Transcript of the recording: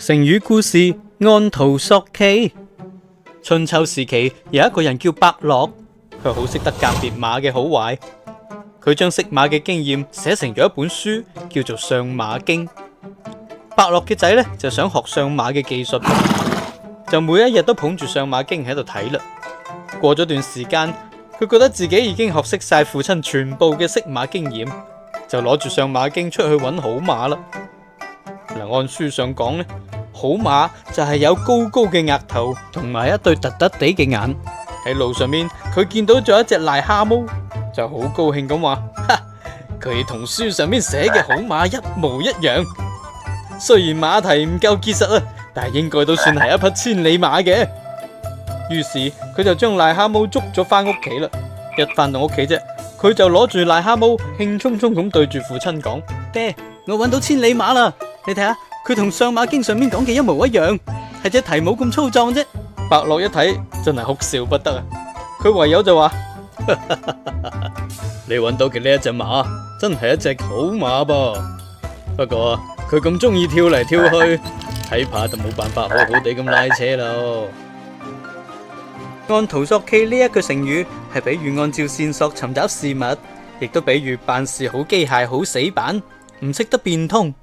成語故事：按圖索驥。春秋時期有一個人叫伯樂，佢好識得鑑別馬嘅好壞。佢將識馬嘅經驗寫成咗一本書，叫做《相馬經》。伯樂嘅仔呢，就想學相馬嘅技術，就每一日都捧住《相馬經》喺度睇啦。過咗段時間，佢覺得自己已經學識晒父親全部嘅識馬經驗，就攞住《相馬經》出去揾好馬啦。嗱，按書上講呢，好馬就係有高高嘅額頭同埋一對突突地嘅眼。喺路上面，佢見到咗一隻癩蛤蟆，就好高興咁話：哈，佢同書上面寫嘅好馬一模一樣。雖然馬蹄唔夠結實啊，但係應該都算係一匹千里馬嘅。於是佢就將癩蛤蟆捉咗翻屋企啦。一翻到屋企啫，佢就攞住癩蛤蟆，興沖沖咁對住父親講：爹，我搵到千里馬啦！你睇下，佢同相馬經上面講嘅一模一樣，係隻蹄冇咁粗壯啫。伯樂一睇真係哭笑不得啊！佢唯有就話：你搵到嘅呢一隻馬真係一隻好馬噃，不過佢咁中意跳嚟跳去，睇怕就冇辦法好好地咁拉車咯。按圖索驥呢一句成語係比喻按照線索尋找事物，亦都比喻辦事好機械好死板，唔識得變通。